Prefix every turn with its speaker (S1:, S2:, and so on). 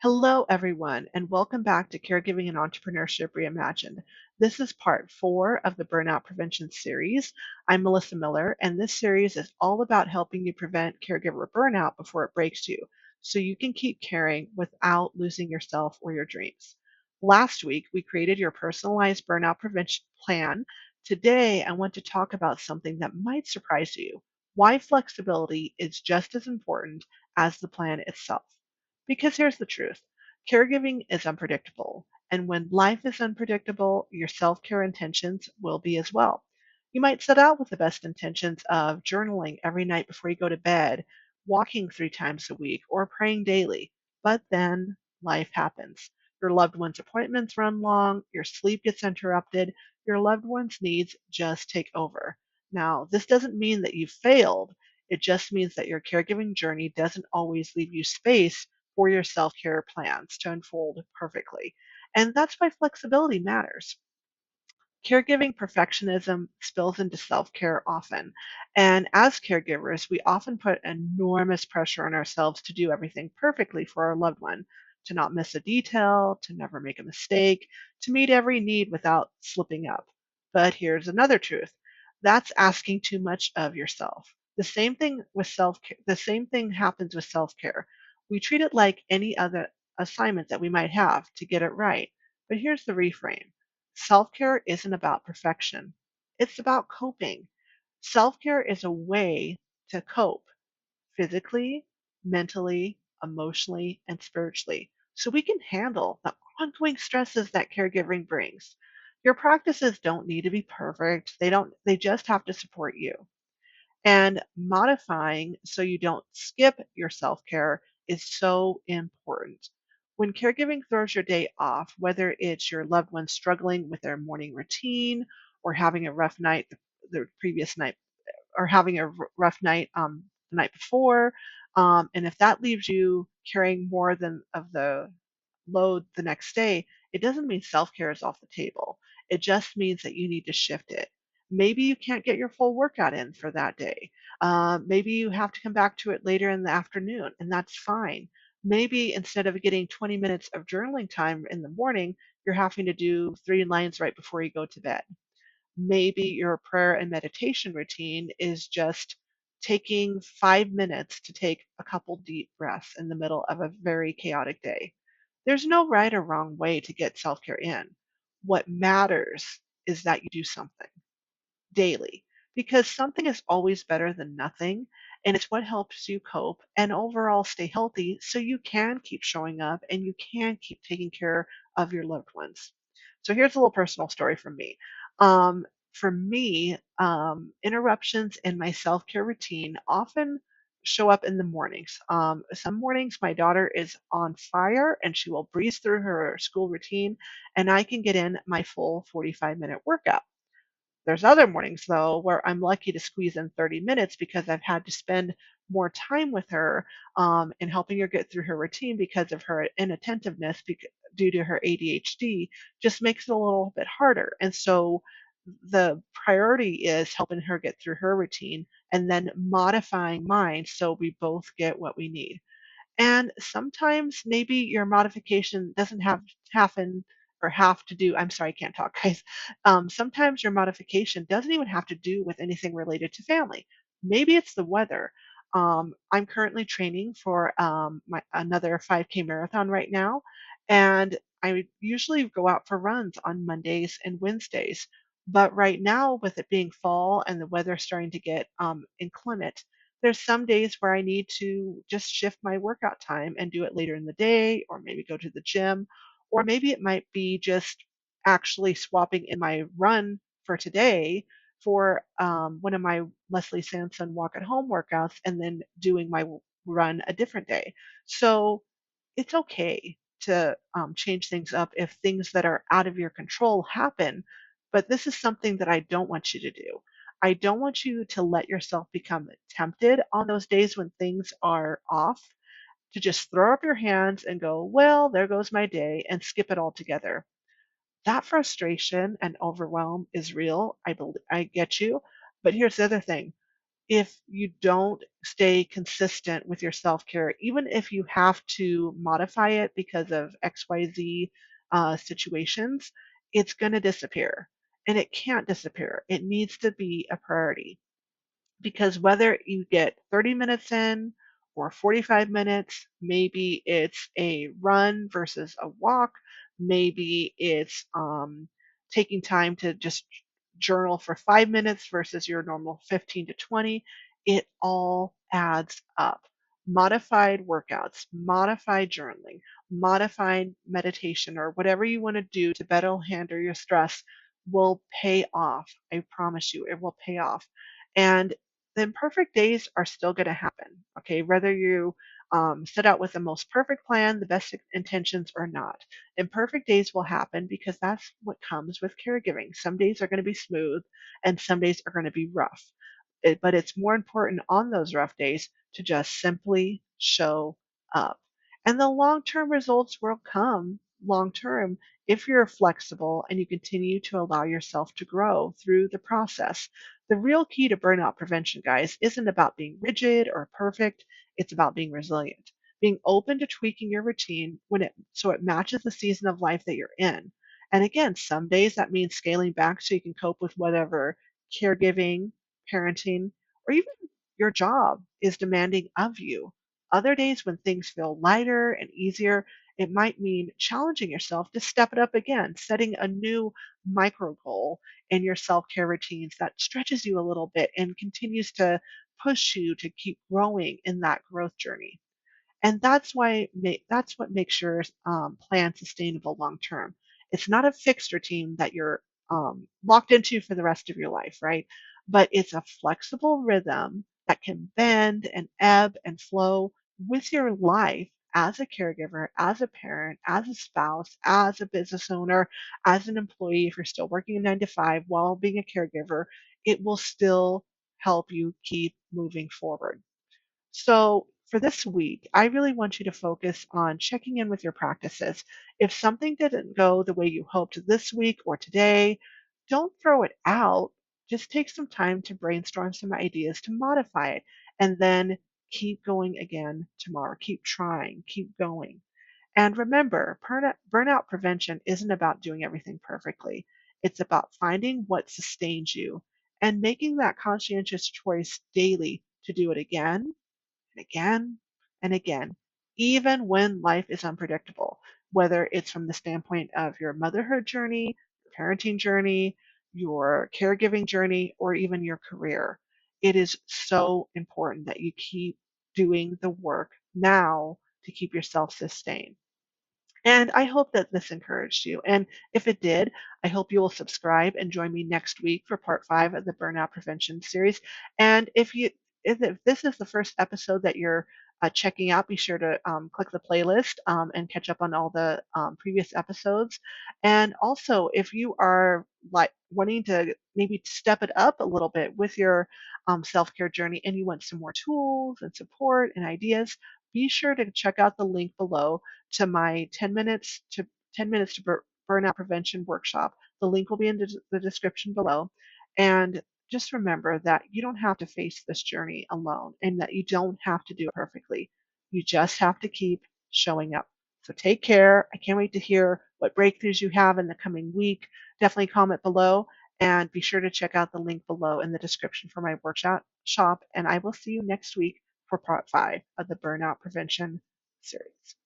S1: Hello, everyone, and welcome back to Caregiving and Entrepreneurship Reimagined. This is part 4 of the Burnout Prevention series. I'm Melissa Miller, and this series is all about helping you prevent caregiver burnout before it breaks you so you can keep caring without losing yourself or your dreams. Last week, we created your personalized burnout prevention plan. Today, I want to talk about something that might surprise you: why flexibility is just as important as the plan itself. Because here's the truth: caregiving is unpredictable. And when life is unpredictable, your self care intentions will be as well. You might set out with the best intentions of journaling every night before you go to bed, walking 3 times a week, or praying daily. But then life happens. Your loved one's appointments run long, your sleep gets interrupted, your loved one's needs just take over. Now, this doesn't mean that you failed. It just means that your caregiving journey doesn't always leave you space for your self care plans to unfold perfectly. And that's why flexibility matters. Caregiving perfectionism spills into self care often. And as caregivers, we often put enormous pressure on ourselves to do everything perfectly for our loved one, to not miss a detail, to never make a mistake, to meet every need without slipping up. But here's another truth: that's asking too much of yourself. The same thing happens with self care. We treat it like any other assignment that we might have to get it right. But here's the reframe: self care isn't about perfection, it's about coping. Self care is a way to cope physically, mentally, emotionally, and spiritually so we can handle the ongoing stresses that caregiving brings. Your practices don't need to be perfect. They just have to support you. And modifying so you don't skip your self care is so important. When caregiving throws your day off, whether it's your loved one struggling with their morning routine or having a rough night the previous night, or having a rough night the night before, and if that leaves you carrying more than of the load the next day, it doesn't mean self care is off the table. It just means that you need to shift it. Maybe you can't get your full workout in for that day. Maybe you have to come back to it later in the afternoon, and that's fine. Maybe instead of getting 20 minutes of journaling time in the morning, you're having to do 3 lines right before you go to bed. Maybe your prayer and meditation routine is just taking 5 minutes to take a couple deep breaths in the middle of a very chaotic day. There's no right or wrong way to get self care in. What matters is that you do something daily, because something is always better than nothing. And it's what helps you cope and overall stay healthy so you can keep showing up and you can keep taking care of your loved ones. So here's a little personal story from me. For me, interruptions in my self care routine often show up in the mornings. Some mornings my daughter is on fire and she will breeze through her school routine, and I can get in my full 45-minute workout. There's other mornings, though, where I'm lucky to squeeze in 30 minutes because I've had to spend more time with her and helping her get through her routine because of her inattentiveness due to her ADHD just makes it a little bit harder. And so the priority is helping her get through her routine and then modifying mine so we both get what we need. And sometimes maybe your modification doesn't have happen or have to do, I'm sorry, I can't talk, guys. Sometimes your modification doesn't even have to do with anything related to family. Maybe it's the weather. I'm currently training for another 5K marathon right now, and I usually go out for runs on Mondays and Wednesdays. But right now, with it being fall and the weather starting to get inclement, there's some days where I need to just shift my workout time and do it later in the day, or maybe go to the gym, or maybe it might be just actually swapping in my run for today for one of my Leslie Sampson walk at home workouts and then doing my run a different day. So it's okay to change things up if things that are out of your control happen. But this is something that I don't want you to do. I don't want you to let yourself become tempted on those days when things are off to just throw up your hands and go, well, there goes my day, and skip it altogether. That frustration and overwhelm is real. I get you. But here's the other thing: if you don't stay consistent with your self-care, even if you have to modify it because of XYZ situations, it's going to disappear. And it can't disappear. It needs to be a priority, because whether you get 30 minutes in or 45 minutes, maybe it's a run versus a walk, maybe it's taking time to just journal for 5 minutes versus your normal 15 to 20, it all adds up. Modified workouts, modified journaling, modified meditation, or whatever you want to do to better handle your stress will pay off. I promise you, it will pay off. And the imperfect days are still going to happen. Okay, whether you set out with the most perfect plan, the best intentions, or not, imperfect days will happen because that's what comes with caregiving. Some days are going to be smooth, and some days are going to be rough. But it's more important on those rough days to just simply show up. And the long term results will come long term if you're flexible and you continue to allow yourself to grow through the process. The real key to burnout prevention, guys, isn't about being rigid or perfect. It's about being resilient, being open to tweaking your routine so it matches the season of life that you're in. And again, some days that means scaling back so you can cope with whatever caregiving, parenting, or even your job is demanding of you. Other days when things feel lighter and easier, it might mean challenging yourself to step it up again, setting a new micro goal in your self care routines that stretches you a little bit and continues to push you to keep growing in that growth journey. And that's what makes your plan sustainable long term. It's not a fixed routine that you're locked into for the rest of your life, right? But it's a flexible rhythm that can bend and ebb and flow with your life as a caregiver, as a parent, as a spouse, as a business owner, as an employee. If you're still working a 9 to 5 while being a caregiver, it will still help you keep moving forward. So for this week, I really want you to focus on checking in with your practices. If something didn't go the way you hoped this week or today, don't throw it out. Just take some time to brainstorm some ideas to modify it, and then keep going again tomorrow. Keep trying, keep going. And remember, burnout prevention isn't about doing everything perfectly. It's about finding what sustains you and making that conscientious choice daily to do it again and again and again, even when life is unpredictable, whether it's from the standpoint of your motherhood journey, your parenting journey, your caregiving journey, or even your career. It is so important that you keep doing the work now to keep yourself sustained. And I hope that this encouraged you. And if it did, I hope you will subscribe and join me next week for part 5 of the Burnout Prevention series. And if this is the first episode that you're checking out, be sure to click the playlist and catch up on all the previous episodes. And also, if you are like wanting to maybe step it up a little bit with your self-care journey and you want some more tools and support and ideas, be sure to check out the link below to my 10 minutes to burnout prevention workshop. The link will be in the description below. And just remember that you don't have to face this journey alone and that you don't have to do it perfectly. You just have to keep showing up. So take care. I can't wait to hear what breakthroughs you have in the coming week. Definitely comment below and be sure to check out the link below in the description for my workshop shop. And I will see you next week for part 5 of the Burnout Prevention series.